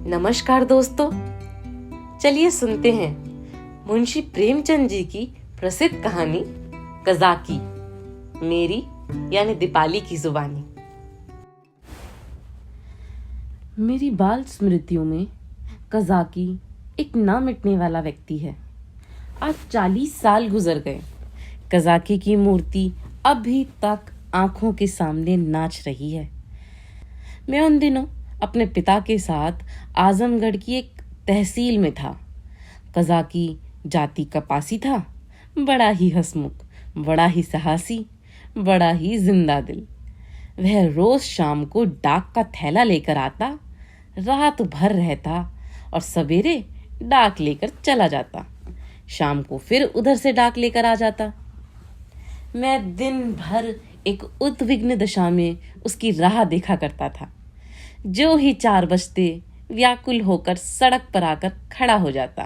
नमस्कार दोस्तों, चलिए सुनते हैं मुंशी प्रेमचंद जी की प्रसिद्ध कहानी कज़ाकी, मेरी यानी दीपाली की जुबानी। मेरी बाल स्मृतियों में कज़ाकी एक ना मिटने वाला व्यक्ति है। आज 40 साल गुजर गए। कज़ाकी की मूर्ति अभी तक आंखों के सामने नाच रही है। मैं उन दिनों अपने पिता के साथ आजमगढ़ की एक तहसील में था। कज़ाकी जाति कपासी था, बड़ा ही हंसमुख, बड़ा ही साहसी, बड़ा ही जिंदा दिल। वह रोज शाम को डाक का थैला लेकर आता, रात भर रहता और सवेरे डाक लेकर चला जाता। शाम को फिर उधर से डाक लेकर आ जाता। मैं दिन भर एक उद्विग्न दशा में उसकी राह देखा करता था। जो ही 4 बजते व्याकुल होकर सड़क पर आकर खड़ा हो जाता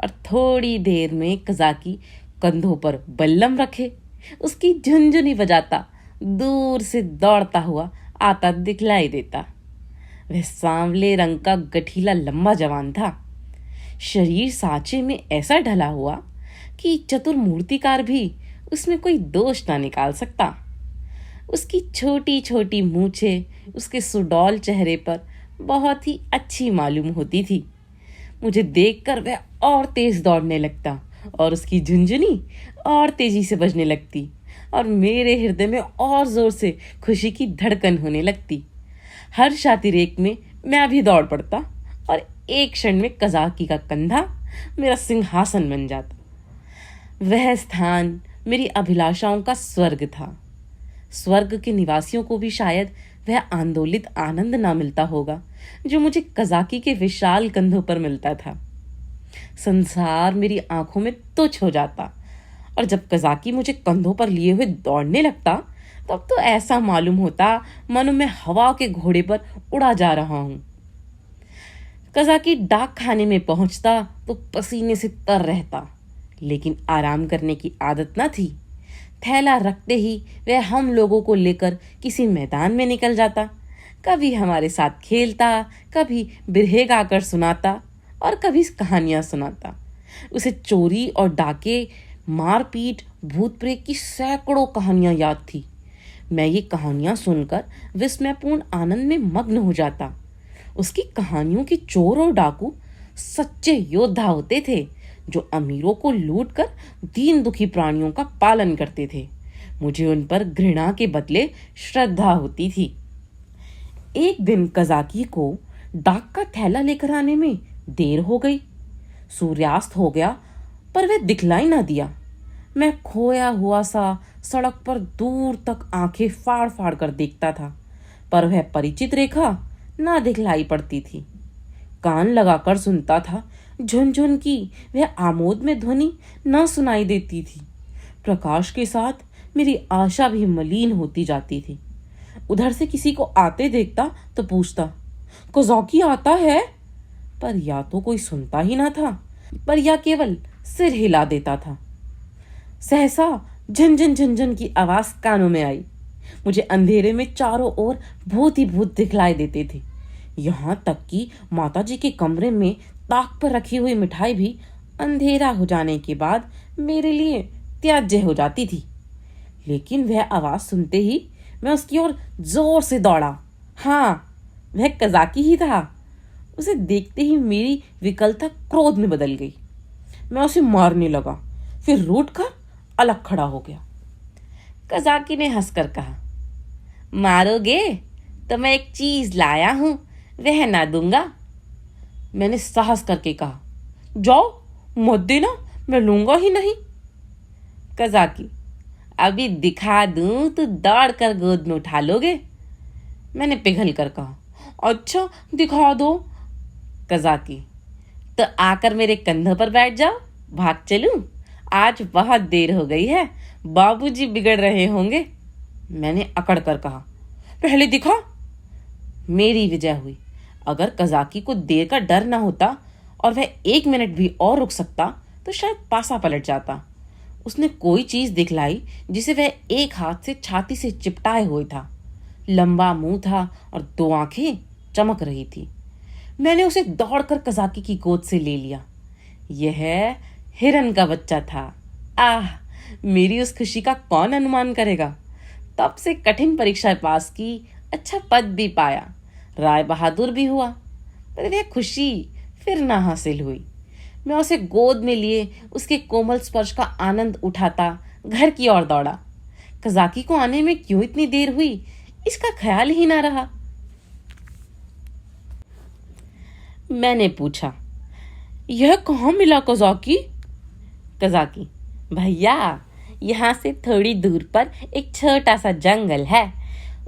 और थोड़ी देर में कज़ाकी कंधों पर बल्लम रखे उसकी झुनझुनी बजाता दूर से दौड़ता हुआ आता दिखलाई देता। वह सांवले रंग का गठीला लंबा जवान था। शरीर सांचे में ऐसा ढला हुआ कि चतुर मूर्तिकार भी उसमें कोई दोष ना निकाल सकता। उसकी छोटी छोटी मूछें उसके सुडौल चेहरे पर बहुत ही अच्छी मालूम होती थी। मुझे देखकर वह और तेज दौड़ने लगता और उसकी झुनझुनी और तेजी से बजने लगती और मेरे हृदय में और जोर से खुशी की धड़कन होने लगती। हर शातिरेक में मैं भी दौड़ पड़ता और एक क्षण में कज़ाकी का कंधा मेरा सिंहासन बन जाता। वह स्थान मेरी अभिलाषाओं का स्वर्ग था। स्वर्ग के निवासियों को भी शायद वह आंदोलित आनंद ना मिलता होगा जो मुझे कज़ाकी के विशाल कंधों पर मिलता था। संसार मेरी आंखों में तुच्छ हो जाता और जब कज़ाकी मुझे कंधों पर लिए हुए दौड़ने लगता तब तो ऐसा मालूम होता मानो मैं हवा के घोड़े पर उड़ा जा रहा हूं। कज़ाकी डाक खाने में पहुंचता तो पसीने से तर रहता, लेकिन आराम करने की आदत न थी। थैला रखते ही वह हम लोगों को लेकर किसी मैदान में निकल जाता। कभी हमारे साथ खेलता, कभी बिरहे गाकर सुनाता और कभी कहानियां सुनाता। उसे चोरी और डाके, मारपीट, भूत प्रेत की सैकड़ों कहानियां याद थी। मैं ये कहानियां सुनकर विस्मयपूर्ण आनंद में मग्न हो जाता। उसकी कहानियों के चोर और डाकू सच्चे योद्धा होते थे जो अमीरों को लूटकर दीन दुखी प्राणियों का पालन करते थे। मुझे उन पर घृणा के बदले श्रद्धा होती थी। एक दिन कज़ाकी को डाक का थैला लेकर आने में देर हो गई। सूर्यास्त हो गया पर वह दिखलाई ना दिया। मैं खोया हुआ सा सड़क पर दूर तक आंखें फाड़ फाड़ कर देखता था, पर वह परिचित रेखा ना दिखलाई पड़ती थी। कान लगाकर सुनता था, झुनझुन की वह आमोद में ध्वनि न सुनाई देती थी। प्रकाश के साथ मेरी आशा भी मलिन होती जाती थी। उधर से किसी को आते देखता तो पूछता, कज़ाकी आता है? पर या तो कोई सुनता ही ना था, पर या केवल सिर हिला देता था। सहसा झनझन झनझन की आवाज कानों में आई। मुझे अंधेरे में चारों ओर भूत ही भूत दिखलाई देते थे। यहाँ तक कि माताजी के कमरे में ताक पर रखी हुई मिठाई भी अंधेरा हो जाने के बाद मेरे लिए त्याज्य हो जाती थी। लेकिन वह आवाज सुनते ही मैं उसकी ओर जोर से दौड़ा। हाँ, वह कज़ाकी ही था। उसे देखते ही मेरी विकलता क्रोध में बदल गई। मैं उसे मारने लगा, फिर रूठकर अलग खड़ा हो गया। कज़ाकी ने हंसकर कहा, मारोगे तो मैं एक चीज लाया हूं, वह ना दूंगा। मैंने साहस करके कहा, जाओ, मत देना, मैं लूंगा ही नहीं। कज़ाकी, अभी दिखा दूं तो दौड़ कर गोद में उठा लोगे। मैंने पिघल कर कहा, अच्छा दिखा दो। कज़ाकी, तो आकर मेरे कंधों पर बैठ जाओ, भाग चलूं? आज बहुत देर हो गई है, बाबूजी बिगड़ रहे होंगे। मैंने अकड़ कर कहा, पहले दिखा। मेरी विजय हुई। अगर कज़ाकी को देर का डर ना होता और वह 1 मिनट भी और रुक सकता तो शायद पासा पलट जाता। उसने कोई चीज दिखलाई जिसे वह एक हाथ से छाती से चिपटाए हुए था। लंबा मुंह था और 2 आंखें चमक रही थी। मैंने उसे दौड़कर कज़ाकी की गोद से ले लिया। यह हिरन का बच्चा था। आह, मेरी उस खुशी का कौन अनुमान करेगा। तब से कठिन परीक्षा पास की, अच्छा पद भी पाया, राय बहादुर भी हुआ, पर वह खुशी फिर ना हासिल हुई। मैं उसे गोद में लिए उसके कोमल स्पर्श का आनंद उठाता घर की ओर दौड़ा। कज़ाकी को आने में क्यों इतनी देर हुई, इसका ख्याल ही ना रहा। मैंने पूछा, यह कहाँ मिला कज़ाकी? कज़ाकी, भैया, यहाँ से थोड़ी दूर पर एक छोटा सा जंगल है,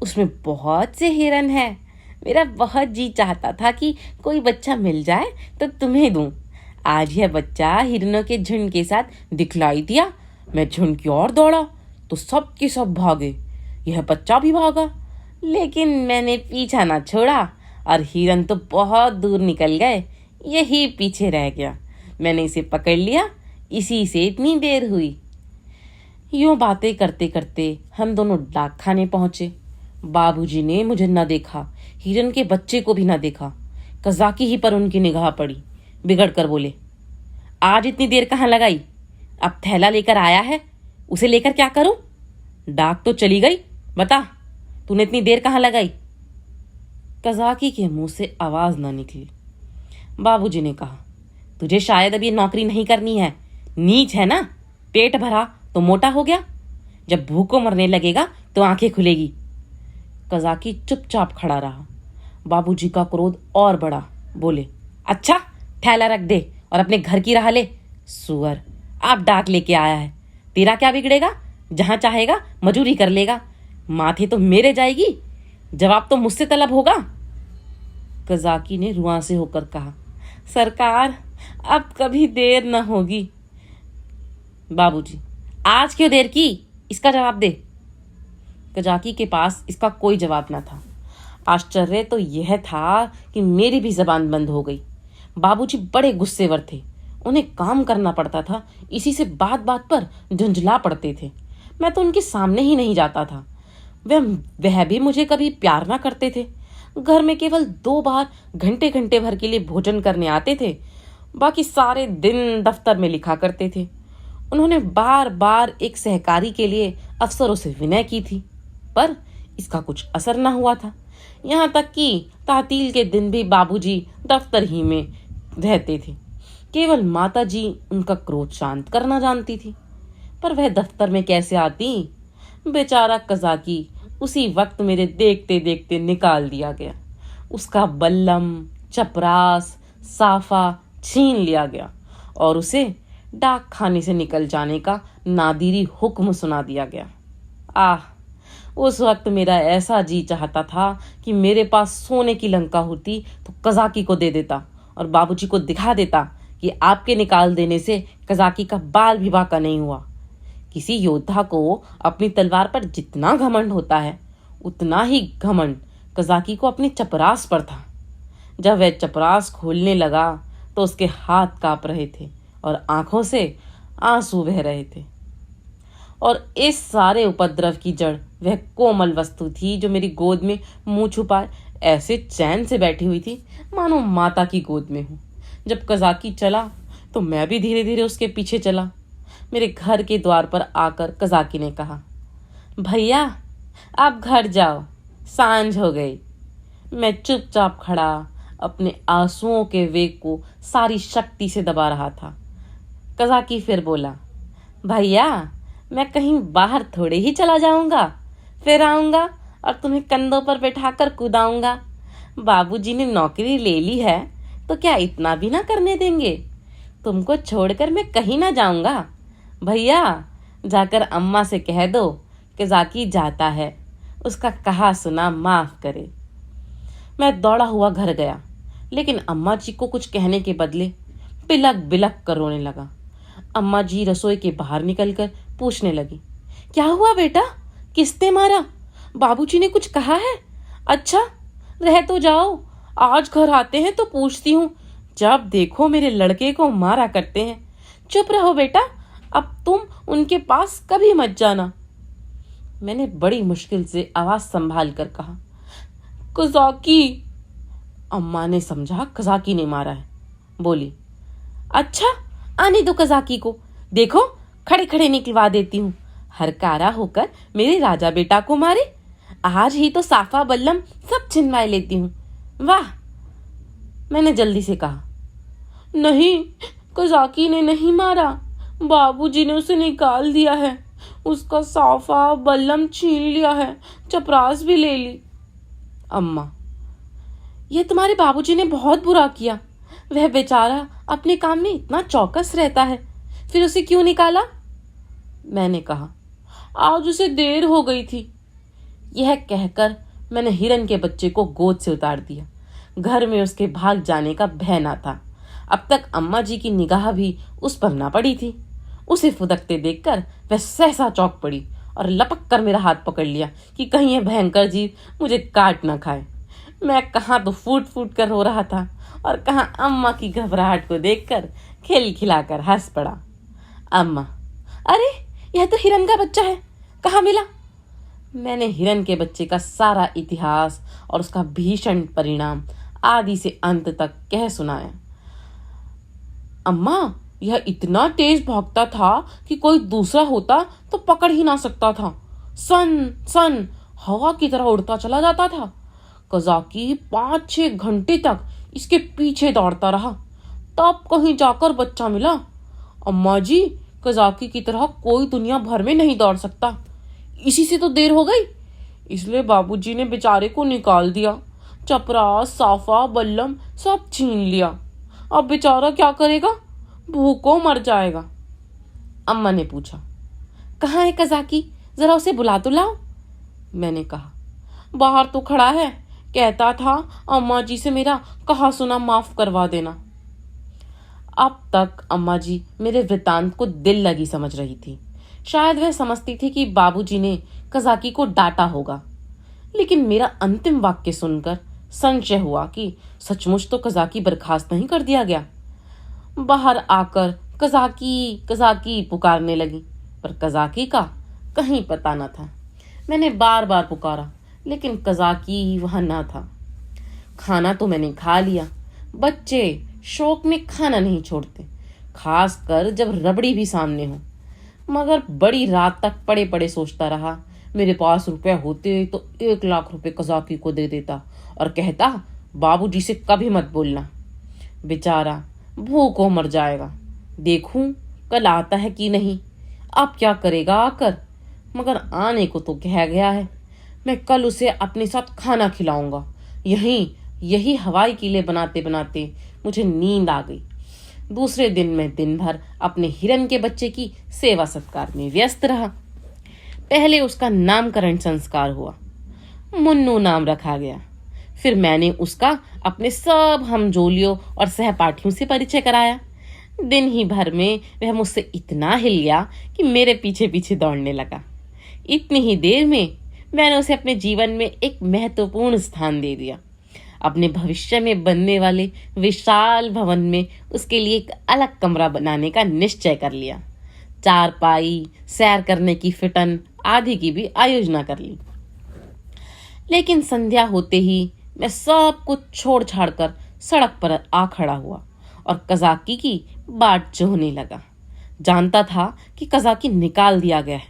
उसमें बहुत से हिरन हैं। मेरा बहुत जी चाहता था कि कोई बच्चा मिल जाए तो तुम्हें दूं। आज यह बच्चा हिरनों के झुंड के साथ दिखलाई दिया। मैं झुंड की ओर दौड़ा तो सब के सब भागे, यह बच्चा भी भागा, लेकिन मैंने पीछा ना छोड़ा और हिरन तो बहुत दूर निकल गए, यही पीछे रह गया। मैंने इसे पकड़ लिया, इसी से इतनी देर हुई। यूं बातें करते करते हम दोनों डाक खाने पहुंचे। बाबूजी ने मुझे न देखा, हिरन के बच्चे को भी न देखा। कज़ाकी ही पर उनकी निगाह पड़ी। बिगड़ कर बोले, आज इतनी देर कहाँ लगाई? अब थैला लेकर आया है, उसे लेकर क्या करूं? डाक तो चली गई, बता तूने इतनी देर कहाँ लगाई? कज़ाकी के मुंह से आवाज न निकली। बाबूजी ने कहा, तुझे शायद अब ये नौकरी नहीं करनी है, नीच है ना? पेट भरा तो मोटा हो गया, जब भूखों मरने लगेगा तो आंखें खुलेगी। कज़ाकी चुपचाप खड़ा रहा। बाबूजी का क्रोध और बढ़ा। बोले, अच्छा थैला रख दे और अपने घर की राह ले। सुअर, आप डाक लेके आया है, तेरा क्या बिगड़ेगा? जहां चाहेगा मजूरी कर लेगा, माथे तो मेरे जाएगी, जवाब तो मुझसे तलब होगा। कज़ाकी ने रुआंसे होकर कहा, सरकार, अब कभी देर न होगी। बाबूजी, आज क्यों देर की, इसका जवाब दे। कज़ाकी के पास इसका कोई जवाब न था। आश्चर्य तो यह था कि मेरी भी जबान बंद हो गई। बाबूजी बड़े गुस्सेवर थे, उन्हें काम करना पड़ता था, इसी से बात बात पर झुंझला पड़ते थे। मैं तो उनके सामने ही नहीं जाता था। वह भी मुझे कभी प्यार ना करते थे। घर में केवल 2 बार घंटे घंटे भर के लिए भोजन करने आते थे, बाकी सारे दिन दफ्तर में लिखा करते थे। उन्होंने बार बार एक सहकारी के लिए अफसरों से विनय की थी, पर इसका कुछ असर न हुआ था। यहाँ तक कि तातील के दिन भी बाबूजी दफ्तर ही में रहते थे। केवल माताजी उनका क्रोध शांत करना जानती थी, पर वह दफ्तर में कैसे आती? बेचारा कज़ाकी उसी वक्त मेरे देखते देखते निकाल दिया गया। उसका बल्लम, चपरास, साफा छीन लिया गया और उसे डाक खाने से निकल जाने का नादिरी हुक्म सुना दिया गया। आह, उस वक्त मेरा ऐसा जी चाहता था कि मेरे पास सोने की लंका होती तो कज़ाकी को दे देता और बाबूजी को दिखा देता कि आपके निकाल देने से कज़ाकी का बाल भी बाका नहीं हुआ। किसी योद्धा को अपनी तलवार पर जितना घमंड होता है, उतना ही घमंड कज़ाकी को अपनी चपरास पर था। जब वह चपरास खोलने लगा तो उसके हाथ कांप रहे थे और आंखों से आंसू बह रहे थे। और इस सारे उपद्रव की जड़ वह कोमल वस्तु थी जो मेरी गोद में मुंह छुपाए ऐसे चैन से बैठी हुई थी मानो माता की गोद में हूँ। जब कज़ाकी चला तो मैं भी धीरे धीरे उसके पीछे चला। मेरे घर के द्वार पर आकर कज़ाकी ने कहा, भैया आप घर जाओ, सांझ हो गई। मैं चुपचाप खड़ा अपने आंसुओं के वेग को सारी शक्ति से दबा रहा था। कज़ाकी फिर बोला, भैया मैं कहीं बाहर थोड़े ही चला जाऊंगा, फिर आऊंगा और तुम्हें कंधों पर बैठाकर कूदाऊंगा। बाबूजी ने नौकरी ले ली है तो क्या इतना भी ना करने देंगे? तुमको छोड़कर मैं कहीं ना जाऊंगा। भैया जाकर अम्मा से कह दो कज़ाकी जाता है, उसका कहा सुना माफ करे। मैं दौड़ा हुआ घर गया, लेकिन अम्मा जी को कुछ कहने के बदले बिलक बिलक कर रोने लगा। अम्मा जी रसोई के बाहर निकलकर पूछने लगी, क्या हुआ बेटा, किसने मारा? बाबूजी ने कुछ कहा है? अच्छा रह तो जाओ, आज घर आते हैं तो पूछती हूँ, जब देखो मेरे लड़के को मारा करते हैं। चुप रहो बेटा, अब तुम उनके पास कभी मत जाना। मैंने बड़ी मुश्किल से आवाज संभाल कर कहा, कज़ाकी। अम्मा ने समझा कज़ाकी ने मारा है। बोली, अच्छा आने दो कज़ाकी को, देखो खड़े खड़े निकलवा देती हूँ। हरकारा होकर मेरे राजा बेटा को मारे, आज ही तो साफा बल्लम सब छिनवाए लेती हूँ। वाह। मैंने जल्दी से कहा, नहीं, कज़ाकी ने नहीं मारा, बाबूजी ने उसे निकाल दिया है, उसका साफा बल्लम छीन लिया है, चपरास भी ले ली। अम्मा, यह तुम्हारे बाबूजी ने बहुत बुरा किया, वह बेचारा अपने काम में इतना चौकस रहता है, फिर उसे क्यों निकाला? मैंने कहा, आज उसे देर हो गई थी। यह कहकर मैंने हिरन के बच्चे को गोद से उतार दिया। घर में उसके भाग जाने का भय न था। अब तक अम्मा जी की निगाह भी उस पर न पड़ी थी। उसे फुदकते देखकर वह सहसा चौंक पड़ी और लपक कर मेरा हाथ पकड़ लिया कि कहीं यह भयंकर जीव मुझे काट न खाए। मैं कहाँ तो फूट फूट कर रो रहा था और कहाँ अम्मा की घबराहट को देखकर खिलखिलाकर हंस पड़ा। अम्मा, अरे यह तो हिरन का बच्चा है, कहाँ मिला? मैंने हिरन के बच्चे का सारा इतिहास और उसका भीषण परिणाम आदि से अंत तक कह सुनाया। अम्मा, यह इतना तेज भागता था कि कोई दूसरा होता तो पकड़ ही ना सकता था। सन सन हवा की तरह उड़ता चला जाता था। कज़ाकी 5-6 घंटे तक इसके पीछे दौड़ता रहा, तब कहीं जाकर बच्चा मिला। अम्मा जी, कज़ाकी की तरह कोई दुनिया भर में नहीं दौड़ सकता। इसी से तो देर हो गई, इसलिए बाबूजी ने बेचारे को निकाल दिया। चपरास, साफा, बल्लम सब छीन लिया। अब बेचारा क्या करेगा? भूखों मर जाएगा। अम्मा ने पूछा, कहाँ है कज़ाकी, जरा उसे बुला तो लाओ। मैंने कहा, बाहर तो खड़ा है, कहता था अम्मा जी से मेरा कहा सुना माफ करवा देना। अब तक अम्मा जी मेरे वृतांत को दिल लगी समझ रही थी। शायद वह समझती थी कि बाबूजी ने कज़ाकी को डांटा होगा, लेकिन मेरा अंतिम वाक्य सुनकर संशय हुआ कि सचमुच तो कज़ाकी बर्खास्त नहीं कर दिया गया। बाहर आकर कज़ाकी कज़ाकी पुकारने लगी, पर कज़ाकी का कहीं पता न था। मैंने बार बार पुकारा, लेकिन कज़ाकी वहां न था। खाना तो मैंने खा लिया, बच्चे शौक में खाना नहीं छोड़ते, खासकर जब रबड़ी भी सामने हो। मगर बड़ी रात तक पड़े पड़े सोचता रहा। मेरे पास रुपए होते तो 1 लाख रुपए कज़ाकी को दे देता और कहता, बाबूजी से कभी मत बोलना, बेचारा भूखों मर जाएगा। देखूं कल आता है कि नहीं। अब क्या करेगा आकर, मगर आने को तो कह गया है। मैं कल उसे अपने साथ खाना खिलाऊंगा। यही हवाई किले बनाते बनाते मुझे नींद आ गई। दूसरे दिन मैं दिन भर अपने हिरन के बच्चे की सेवा सत्कार में व्यस्त रहा। पहले उसका नामकरण संस्कार हुआ, मुन्नू नाम रखा गया। फिर मैंने उसका अपने सब हमजोलियों और सहपाठियों से परिचय कराया। दिन ही भर में वह मुझसे इतना हिल गया कि मेरे पीछे पीछे दौड़ने लगा। इतनी ही देर में मैंने उसे अपने जीवन में एक महत्वपूर्ण स्थान दे दिया। अपने भविष्य में बनने वाले विशाल भवन में उसके लिए एक अलग कमरा बनाने का निश्चय कर लिया। चारपाई, सैर करने की फिटन आदि की भी आयोजना कर ली। लेकिन संध्या होते ही मैं सब कुछ छोड़ छाड़ कर सड़क पर आ खड़ा हुआ और कज़ाकी की बाट जोहने लगा। जानता था कि कज़ाकी निकाल दिया गया है,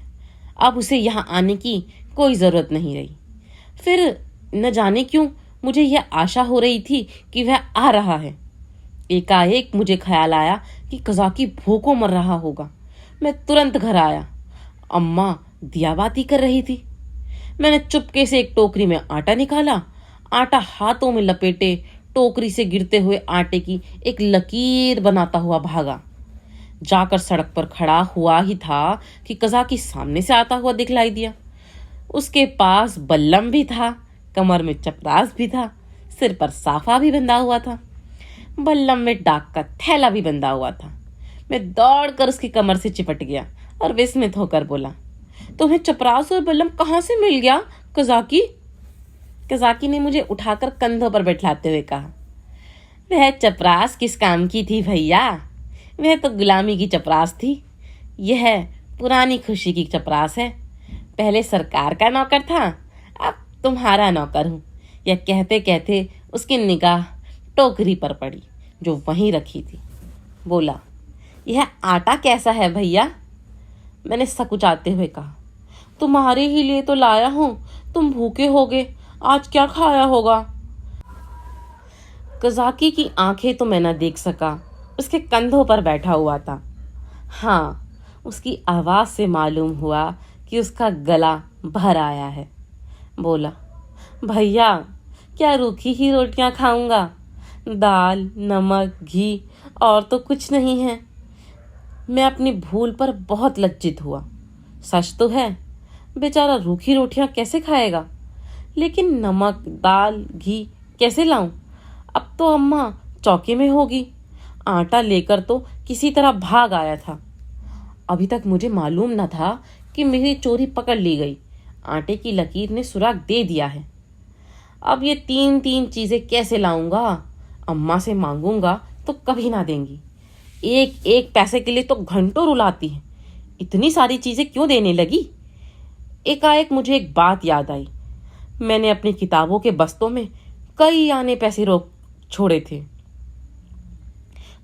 अब उसे यहाँ आने की कोई ज़रूरत नहीं रही। फिर न जाने क्यों मुझे यह आशा हो रही थी कि वह आ रहा है। एकाएक मुझे ख्याल आया कि कज़ाकी भूखों मर रहा होगा। मैं तुरंत घर आया। अम्मा दियाबाती कर रही थी। मैंने चुपके से एक टोकरी में आटा निकाला, आटा हाथों में लपेटे टोकरी से गिरते हुए आटे की एक लकीर बनाता हुआ भागा। जाकर सड़क पर खड़ा हुआ ही था कि कज़ाकी सामने से आता हुआ दिखलाई दिया। उसके पास बल्लम भी था, कमर में चपरास भी था, सिर पर साफा भी बंधा हुआ था, बल्लम में डाक का थैला भी बंधा हुआ था। मैं दौड़कर उसकी कमर से चिपट गया और विस्मित होकर बोला, तुम्हें चपरास और बल्लम कहाँ से मिल गया कज़ाकी? कज़ाकी ने मुझे उठाकर कंधों पर बैठाते हुए कहा, वह चपरास किस काम की थी भैया, वह तो गुलामी की चपरास थी। यह पुरानी खुशी की चपरास है। पहले सरकार का नौकर था, अब तुम्हारा नौकर हूँ। यह कहते कहते उसकी निगाह टोकरी पर पड़ी जो वहीं रखी थी। बोला, यह आटा कैसा है भैया? मैंने सकुचाते हुए कहा, तुम्हारे ही लिए तो लाया हूं, तुम भूखे होगे, आज क्या खाया होगा? कज़ाकी की आंखें तो मैं न देख सका, उसके कंधों पर बैठा हुआ था। हाँ, उसकी आवाज से मालूम हुआ कि उसका गला भर आया है। बोला, भैया क्या रूखी ही रोटियां खाऊंगा? दाल, नमक, घी और तो कुछ नहीं है। मैं अपनी भूल पर बहुत लज्जित हुआ। सच तो है, बेचारा रूखी रोटियां कैसे खाएगा, लेकिन नमक, दाल, घी कैसे लाऊं? अब तो अम्मा चौके में होगी। आटा लेकर तो किसी तरह भाग आया था। अभी तक मुझे मालूम न था कि मेरी चोरी पकड़ ली गई। आटे की लकीर ने सुराग दे दिया है। अब ये तीन तीन चीजें कैसे लाऊंगा? अम्मा से मांगूंगा तो कभी ना देंगी। एक एक पैसे के लिए तो घंटों रुलाती है। इतनी सारी चीजें क्यों देने लगी? एकाएक मुझे एक बात याद आई। मैंने अपनी किताबों के बस्तों में कई आने पैसे रोक छोड़े थे।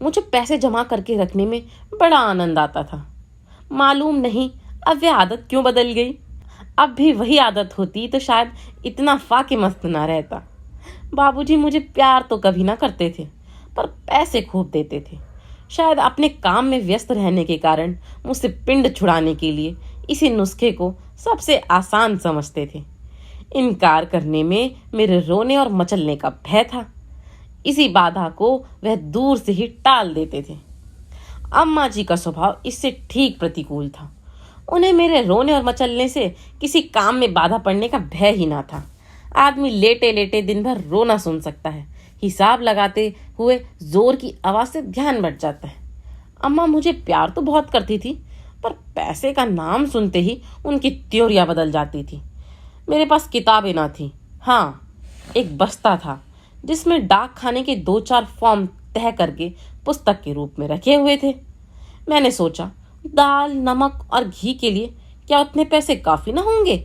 मुझे पैसे जमा करके रखने में बड़ा आनंद आता था। मालूम नहीं अब वह आदत क्यों बदल गई। अब भी वही आदत होती तो शायद इतना फाके मस्त ना रहता। बाबूजी मुझे प्यार तो कभी ना करते थे, पर पैसे खूब देते थे। शायद अपने काम में व्यस्त रहने के कारण मुझसे पिंड छुड़ाने के लिए इसी नुस्खे को सबसे आसान समझते थे। इनकार करने में मेरे रोने और मचलने का भय था। इसी बाधा को वह दूर से ही टाल देते थे। अम्मा जी का स्वभाव इससे ठीक प्रतिकूल था। उन्हें मेरे रोने और मचलने से किसी काम में बाधा पड़ने का भय ही ना था। आदमी लेटे लेटे दिन भर रोना सुन सकता है। हिसाब लगाते हुए जोर की आवाज से ध्यान बढ़ जाता है। अम्मा मुझे प्यार तो बहुत करती थी, पर पैसे का नाम सुनते ही उनकी त्योरियां बदल जाती थी। मेरे पास किताबें ना थी। हाँ, एक बस्ता था जिसमें डाक खाने के 2-4 फॉर्म तय करके पुस्तक के रूप में रखे हुए थे। मैंने सोचा, दाल, नमक और घी के लिए क्या उतने पैसे काफी ना होंगे?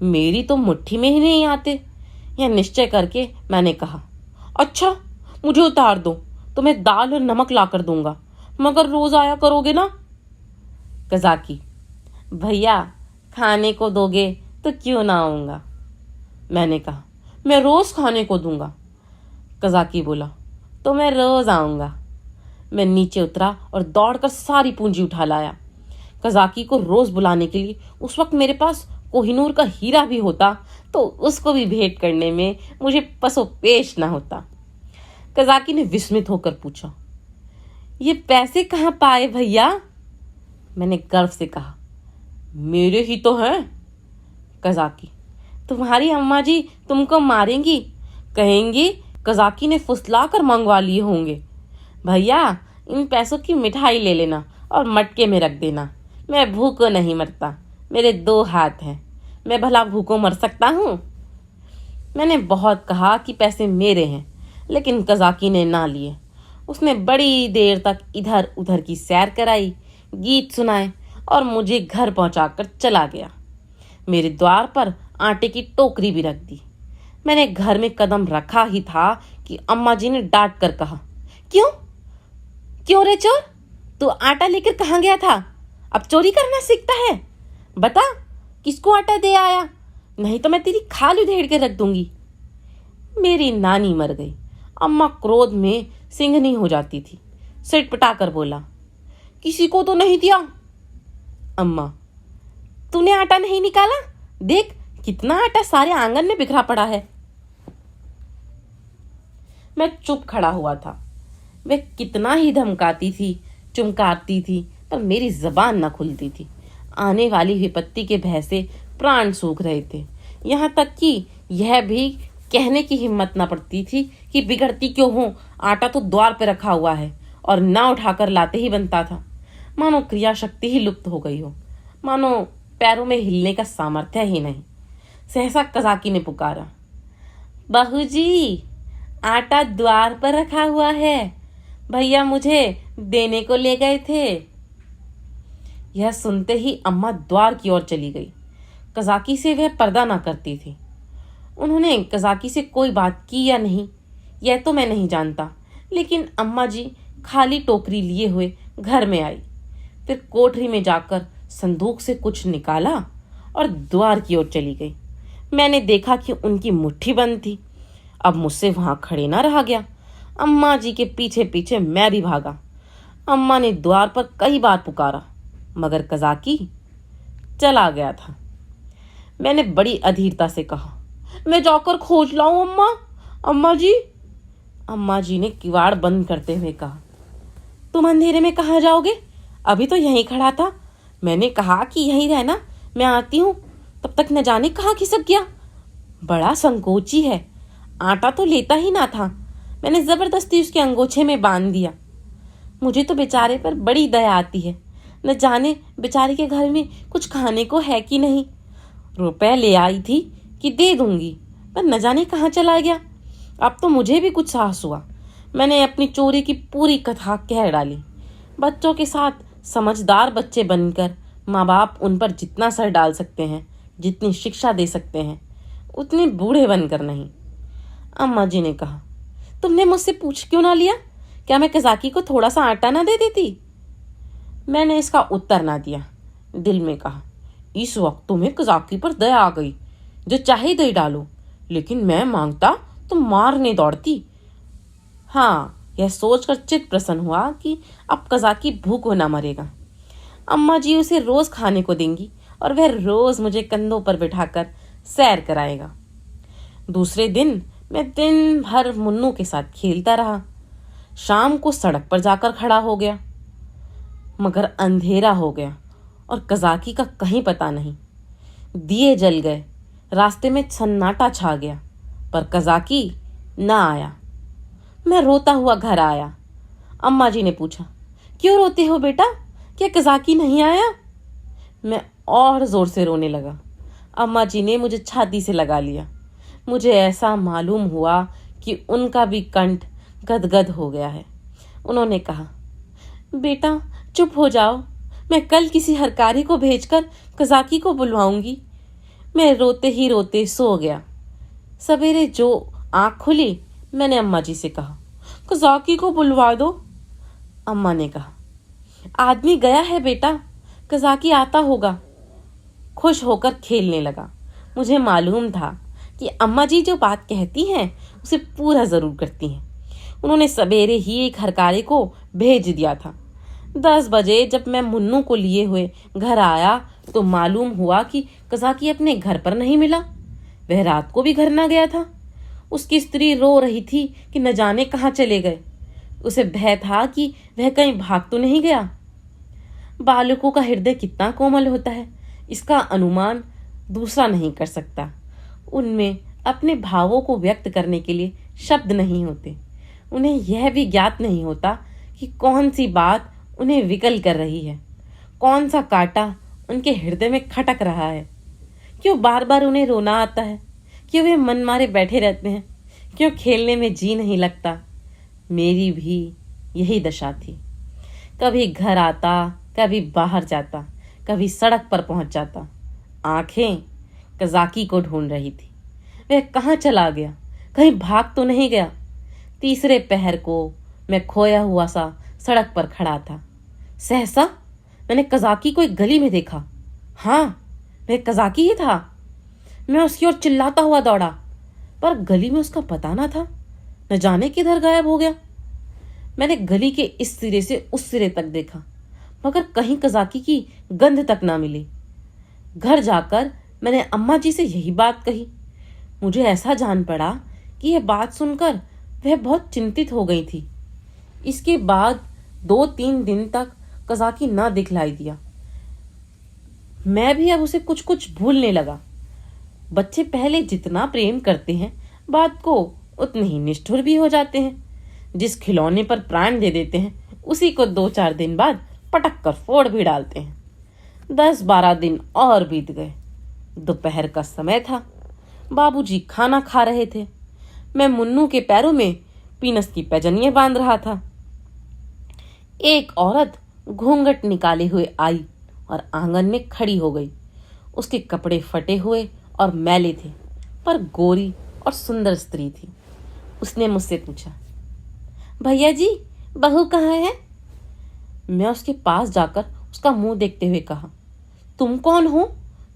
मेरी तो मुट्ठी में ही नहीं आते। यह निश्चय करके मैंने कहा, अच्छा मुझे उतार दो, तो मैं दाल और नमक ला कर दूंगा, मगर रोज आया करोगे ना? कज़ाकी, भैया खाने को दोगे तो क्यों ना आऊंगा। मैंने कहा, मैं रोज खाने को दूंगा। कज़ाकी बोला, तो मैं रोज आऊंगा। मैं नीचे उतरा और दौड़कर सारी पूंजी उठा लाया। कज़ाकी को रोज बुलाने के लिए उस वक्त मेरे पास कोहिनूर का हीरा भी होता तो उसको भी भेंट करने में मुझे पसोपेश न होता। कज़ाकी ने विस्मित होकर पूछा, ये पैसे कहाँ पाए भैया? मैंने गर्व से कहा, मेरे ही तो हैं। कज़ाकी, तुम्हारी अम्मा जी तुमको मारेंगी, कहेंगी कज़ाकी ने फुसला कर मंगवा लिए होंगे। भैया इन पैसों की मिठाई ले लेना और मटके में रख देना। मैं भूखों नहीं मरता, मेरे 2 हाथ हैं, मैं भला भूखों मर सकता हूँ? मैंने बहुत कहा कि पैसे मेरे हैं, लेकिन कज़ाकी ने ना लिए। उसने बड़ी देर तक इधर उधर की सैर कराई, गीत सुनाए और मुझे घर पहुंचाकर चला गया। मेरे द्वार पर आटे की टोकरी भी रख दी। मैंने घर में कदम रखा ही था कि अम्मा जी ने डांट कर कहा, क्यों क्यों रे चोर, तू आटा लेकर कहाँ गया था? अब चोरी करना सीखता है? बता किसको आटा दे आया, नहीं तो मैं तेरी खाल उधेड़ के रख दूंगी। मेरी नानी मर गई। अम्मा क्रोध में सिंघनी हो जाती थी। सिटपटा कर बोला, किसी को तो नहीं दिया? अम्मा, तूने आटा नहीं निकाला? देख कितना आटा सारे आंगन में बिखरा पड़ा है। मैं चुप खड़ा हुआ था। वह कितना ही धमकाती थी, चुमकारती थी, पर मेरी जबान न खुलती थी। आने वाली विपत्ति के भय से प्राण सूख रहे थे। यहाँ तक कि यह भी कहने की हिम्मत न पड़ती थी कि बिगड़ती क्यों हो, आटा तो द्वार पर रखा हुआ है और ना उठाकर लाते ही बनता था। मानो क्रिया शक्ति ही लुप्त हो गई हो, मानो पैरों में हिलने का सामर्थ्य ही नहीं। सहसा कज़ाकी ने पुकारा, बहू जी आटा द्वार पर रखा हुआ है, भैया मुझे देने को ले गए थे। यह सुनते ही अम्मा द्वार की ओर चली गई। कज़ाकी से वह पर्दा ना करती थी। उन्होंने कज़ाकी से कोई बात की या नहीं, यह तो मैं नहीं जानता, लेकिन अम्मा जी खाली टोकरी लिए हुए घर में आई। फिर कोठरी में जाकर संदूक से कुछ निकाला और द्वार की ओर चली गई। मैंने देखा कि उनकी मुट्ठी बंद थी। अब मुझसे वहां खड़े ना रहा गया। अम्मा जी के पीछे पीछे मैं भी भागा। अम्मा ने द्वार पर कई बार पुकारा, मगर कज़ाकी चला गया था। मैंने बड़ी अधीरता से कहा, मैं जाकर खोज लाऊं अम्मा? अम्मा जी। अम्मा जी ने किवाड़ बंद करते हुए कहा, तुम अंधेरे में कहाँ जाओगे? अभी तो यहीं खड़ा था। मैंने कहा कि यहीं रहना, मैं आती हूँ। तब तक न जाने कहाँ खिसक गया। बड़ा संकोची है, आटा तो लेता ही ना था। मैंने जबरदस्ती उसके अंगोछे में बांध दिया। मुझे तो बेचारे पर बड़ी दया आती है। न जाने बेचारे के घर में कुछ खाने को है कि नहीं। रुपए ले आई थी कि दे दूंगी, पर न जाने कहाँ चला गया। अब तो मुझे भी कुछ साहस हुआ। मैंने अपनी चोरी की पूरी कथा कह डाली। बच्चों के साथ समझदार बच्चे बनकर माँ बाप उन पर जितना सर डाल सकते हैं, जितनी शिक्षा दे सकते हैं, उतने बूढ़े बनकर नहीं। अम्मा जी ने कहा, तुमने मुझसे पूछ क्यों ना लिया? क्या मैं कज़ाकी को थोड़ा सा आटा ना दे देती? मैंने इसका उत्तर ना दिया। दिल में कहा, इस वक्त तुम्हें कज़ाकी पर दया आ गई, जो चाहे दे डालो। लेकिन मैं मांगता तो मारने दौड़ती। हाँ, यह सोचकर चित्त प्रसन्न हुआ कि अब कज़ाकी भूखों ना मरेगा। अम्मा जी उसे रोज खाने को देंगी और वह रोज मुझे कंधों पर बिठाकर सैर कराएगा। दूसरे दिन मैं दिन भर मुन्नू के साथ खेलता रहा। शाम को सड़क पर जाकर खड़ा हो गया, मगर अंधेरा हो गया और कज़ाकी का कहीं पता नहीं। दिए जल गए, रास्ते में सन्नाटा छा गया, पर कज़ाकी ना आया। मैं रोता हुआ घर आया। अम्मा जी ने पूछा, क्यों रोते हो बेटा? क्या कज़ाकी नहीं आया? मैं और जोर से रोने लगा। अम्मा जी ने मुझे छाती से लगा लिया। मुझे ऐसा मालूम हुआ कि उनका भी कंठ गदगद हो गया है। उन्होंने कहा, बेटा चुप हो जाओ, मैं कल किसी हरकारी को भेजकर कज़ाकी को बुलवाऊंगी। मैं रोते ही रोते सो गया। सवेरे जो आँख खुली, मैंने अम्मा जी से कहा, कज़ाकी को बुलवा दो। अम्मा ने कहा, आदमी गया है बेटा, कज़ाकी आता होगा। खुश होकर खेलने लगा। मुझे मालूम था कि अम्मा जी जो बात कहती हैं उसे पूरा जरूर करती हैं। उन्होंने सवेरे ही एक हरकारे को भेज दिया था। 10 बजे जब मैं मुन्नू को लिए हुए घर आया तो मालूम हुआ कि कज़ाकी अपने घर पर नहीं मिला। वह रात को भी घर ना गया था। उसकी स्त्री रो रही थी कि न जाने कहाँ चले गए। उसे भय था कि वह कहीं भाग तो नहीं गया। बालकों का हृदय कितना कोमल होता है, इसका अनुमान दूसरा नहीं कर सकता। उनमें अपने भावों को व्यक्त करने के लिए शब्द नहीं होते। उन्हें यह भी ज्ञात नहीं होता कि कौन सी बात उन्हें विकल कर रही है, कौन सा कांटा उनके हृदय में खटक रहा है। क्यों बार बार उन्हें रोना आता है? क्यों वे मन मारे बैठे रहते हैं? क्यों खेलने में जी नहीं लगता? मेरी भी यही दशा थी। कभी घर आता, कभी बाहर जाता, कभी सड़क पर पहुंच जाता। आंखें कज़ाकी को ढूंढ रही थी। वह कहाँ चला गया? कहीं भाग तो नहीं गया? तीसरे पहर को मैं खोया हुआ सा सड़क पर खड़ा था। सहसा मैंने कज़ाकी को एक गली में देखा। हाँ, वह कज़ाकी ही था। मैं उसकी ओर चिल्लाता हुआ दौड़ा, पर गली में उसका पता ना था। न जाने किधर गायब हो गया। मैंने गली के इस सिरे से उस सिरे तक देखा, मगर कहीं कज़ाकी की गंध तक ना मिली। घर जाकर मैंने अम्मा जी से यही बात कही। मुझे ऐसा जान पड़ा कि यह बात सुनकर वह बहुत चिंतित हो गई थी। इसके बाद 2-3 दिन तक कज़ाकी ना दिखलाई दिया। मैं भी अब उसे कुछ कुछ भूलने लगा। बच्चे पहले जितना प्रेम करते हैं, बाद को उतने ही निष्ठुर भी हो जाते हैं। जिस खिलौने पर प्राण दे देते हैं, उसी को 2-4 दिन बाद पटक कर फोड़ भी डालते हैं। 10-12 दिन और बीत गए। दोपहर का समय था। बाबूजी खाना खा रहे थे। मैं मुन्नू के पैरों में पीनस की पैजनियां बांध रहा था। एक औरत घूंघट निकाले हुए आई और आंगन में खड़ी हो गई। उसके कपड़े फटे हुए और मैले थे, पर गोरी और सुंदर स्त्री थी। उसने मुझसे पूछा। भैया जी, बहू कहाँ है? मैं उसके पास जाकर उसका मुंह देखते हुए कहा, तुम कौन हो?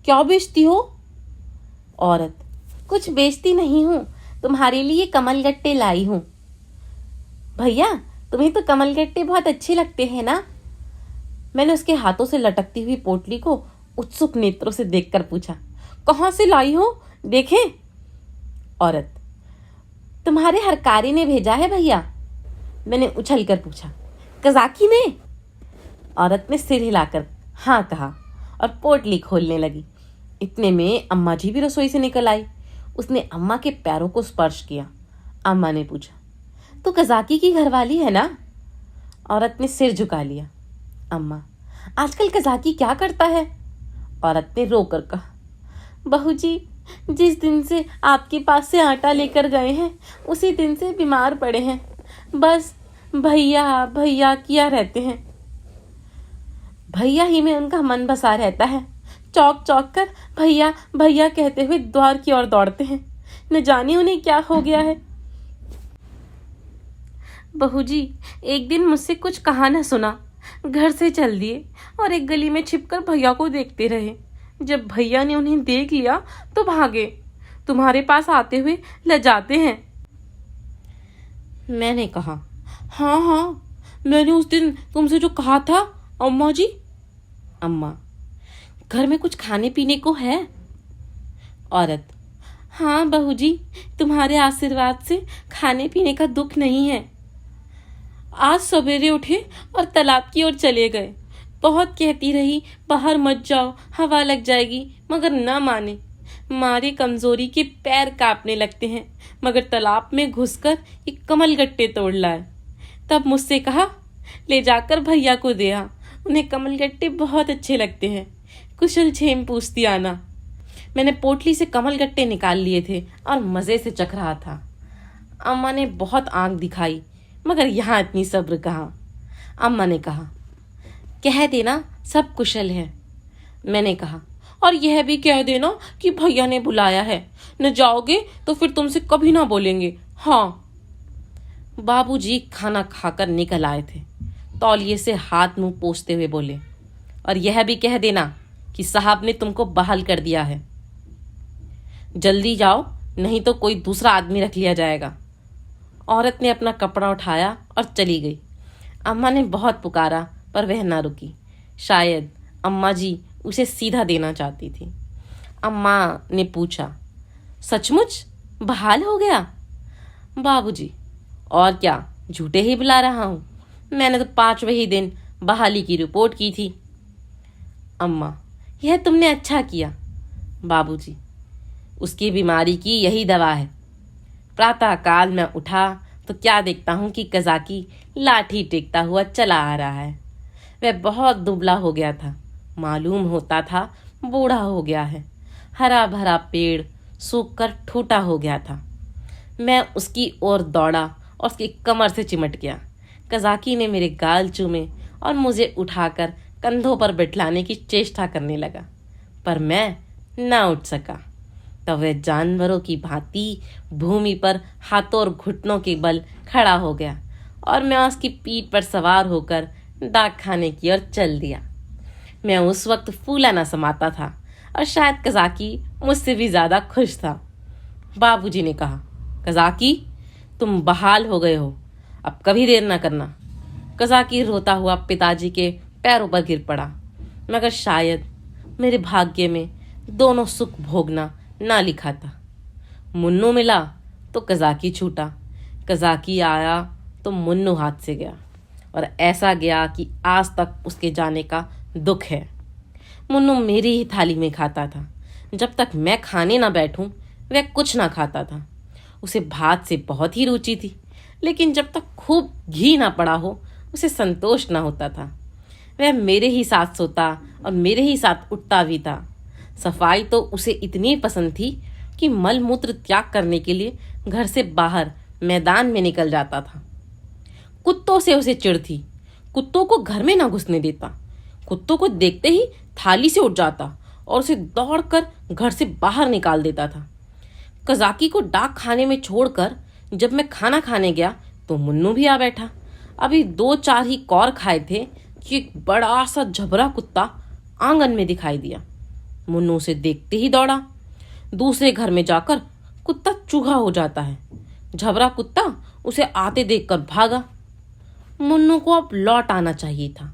क्या बेचती हो? औरत, कुछ बेचती नहीं हूँ, तुम्हारे लिए कमलगट्टे लाई हूँ। भैया, तुम्हें तो कमलगट्टे बहुत अच्छे लगते हैं ना? मैंने उसके हाथों से लटकती हुई पोटली को उत्सुक नेत्रों से देखकर पूछा। कहाँ से लाई हो, देखें? औरत, तुम्हारे हरकारी ने भेजा है भैया। मैंने उछल कर पूछा। कजाकी ने? औरत ने सिर हिलाकर हाँ कहा और पोटली खोलने लगी। इतने में अम्मा जी भी रसोई से निकल आई। उसने अम्मा के पैरों को स्पर्श किया। अम्मा ने पूछा, तू कजाकी की घरवाली है ना? औरत ने सिर झुका लिया। अम्मा, आजकल कजाकी क्या करता है? औरत ने रोकर कहा, बहू जी, जिस दिन से आपके पास से आटा लेकर गए हैं उसी दिन से बीमार पड़े हैं। बस भैया भैया किया रहते हैं। भैया ही में उनका मन बसा रहता है। चौक चौक कर भैया भैया कहते हुए द्वार की ओर दौड़ते हैं। न जाने उन्हें क्या हो गया है। बहू जी, एक दिन मुझसे कुछ कहा न सुना, घर से चल दिए और एक गली में छिपकर भैया को देखते रहे। जब भैया ने उन्हें देख लिया तो भागे। तुम्हारे पास आते हुए लजाते हैं। मैंने कहा, हाँ हाँ, मैंने उस दिन तुमसे जो कहा था अम्मा जी। अम्मा, घर में कुछ खाने पीने को है? औरत, हाँ बहू जी, तुम्हारे आशीर्वाद से खाने पीने का दुख नहीं है। आज सवेरे उठे और तालाब की ओर चले गए। बहुत कहती रही बाहर मत जाओ, हवा लग जाएगी, मगर न माने। मारे कमजोरी के पैर कांपने लगते हैं, मगर तालाब में घुसकर एक कमलगट्टे तोड़ लाए। तब मुझसे कहा, ले जाकर भैया को दे आ, उन्हें कमलगट्टे बहुत अच्छे लगते हैं। कुशल क्षेम पूछती आना। मैंने पोटली से कमलगट्टे निकाल लिए थे और मजे से चख रहा था। अम्मा ने बहुत आंख दिखाई, मगर यहाँ इतनी सब्र कहाँ। अम्मा ने कहा, कह देना सब कुशल है। मैंने कहा, और यह भी कह देना कि भैया ने बुलाया है। न जाओगे तो फिर तुमसे कभी ना बोलेंगे। हाँ। बाबूजी खाना खाकर निकल आए थे। तौलिए से हाथ मुंह पोंछते हुए बोले, और यह भी कह देना कि साहब ने तुमको बहाल कर दिया है। जल्दी जाओ, नहीं तो कोई दूसरा आदमी रख लिया जाएगा। औरत ने अपना कपड़ा उठाया और चली गई। अम्मा ने बहुत पुकारा पर वह ना रुकी। शायद अम्मा जी उसे सीधा देना चाहती थी। अम्मा ने पूछा, सचमुच बहाल हो गया? बाबूजी, और क्या, झूठे ही बुला रहा हूँ। मैंने तो 5वें ही दिन बहाली की रिपोर्ट की थी। अम्मा, यह तुमने अच्छा किया। बाबूजी, उसकी बीमारी की यही दवा है। प्रातः काल में उठा तो क्या देखता हूँ कि कजाकी लाठी टेकता हुआ चला आ रहा है। वह बहुत दुबला हो गया था, मालूम होता था बूढ़ा हो गया है। हरा भरा पेड़ सूख कर ठूटा हो गया था। मैं उसकी ओर दौड़ा और उसकी कमर से चिमट गया। कजाकी ने मेरे गाल चूमे और मुझे उठाकर कंधों पर बिठलाने की चेष्टा करने लगा, पर मैं न उठ सका। तब वह जानवरों की भांति भूमि पर हाथों और घुटनों के बल खड़ा हो गया और मैं उसकी पीठ पर सवार होकर डाक खाने की ओर चल दिया। मैं उस वक्त फूला न समाता था और शायद कजाकी मुझसे भी ज्यादा खुश था। बाबूजी ने कहा, कजाकी, तुम बहाल हो गए हो, अब कभी देर न करना। कजाकी रोता हुआ पिताजी के पैरों पर गिर पड़ा, मगर शायद मेरे भाग्य में दोनों सुख भोगना ना लिखा था। मुन्नू मिला तो कजाकी छूटा, कजाकी आया तो मुन्नू हाथ से गया, और ऐसा गया कि आज तक उसके जाने का दुख है। मुन्नू मेरी ही थाली में खाता था। जब तक मैं खाने ना बैठूं वह कुछ ना खाता था। उसे भात से बहुत ही रुचि थी, लेकिन जब तक खूब घी ना पड़ा हो उसे संतोष ना होता था। वह मेरे ही साथ सोता और मेरे ही साथ उठता भी था। सफाई तो उसे इतनी पसंद थी कि मल मूत्र त्याग करने के लिए घर से बाहर मैदान में निकल जाता था। कुत्तों से उसे चिढ़ थी, कुत्तों को घर में ना घुसने देता। कुत्तों को देखते ही थाली से उठ जाता और उसे दौड़कर घर से बाहर निकाल देता था। कजाकी को डाक खाने में छोड़कर जब मैं खाना खाने गया तो मुन्नू भी आ बैठा। अभी 2-4 ही कौर खाए थे कि एक बड़ा सा झबरा कुत्ता आंगन में दिखाई दिया। मुन्नू उसे देखते ही दौड़ा। दूसरे घर में जाकर कुत्ता चूहा हो जाता है। झबरा कुत्ता उसे आते देखकर भागा। मुन्नू को अब लौट आना चाहिए था,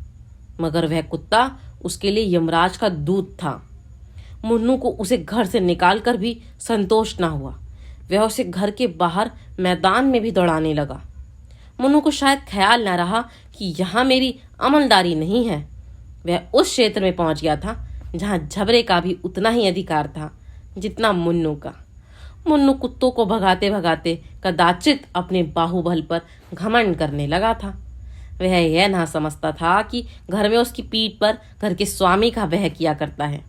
मगर वह कुत्ता उसके लिए यमराज का दूत था। मुन्नू को उसे घर से निकालकर भी संतोष न हुआ। वह उसे घर के बाहर मैदान में भी दौड़ाने लगा। मुन्नू को शायद ख्याल न रहा कि यहाँ मेरी अमलदारी नहीं है। वह उस क्षेत्र में पहुंच गया था जहाँ झबरे का भी उतना ही अधिकार था जितना मुन्नू का। मुन्नू कुत्तों को भगाते भगाते कदाचित अपने बाहुबल पर घमंड करने लगा था। वह यह ना समझता था कि घर में उसकी पीठ पर घर के स्वामी का वह किया करता है।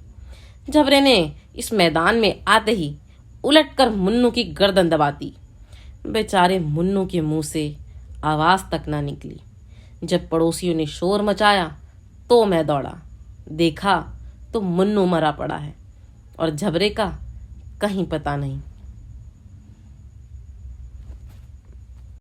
झबरे ने इस मैदान में आते ही उलटकर मुन्नू की गर्दन दबा दी। बेचारे मुन्नू के मुंह से आवाज तक ना निकली। जब पड़ोसियों ने शोर मचाया तो मैं दौड़ा। देखा तो मुन्नू मरा पड़ा है और झबरे का कहीं पता नहीं।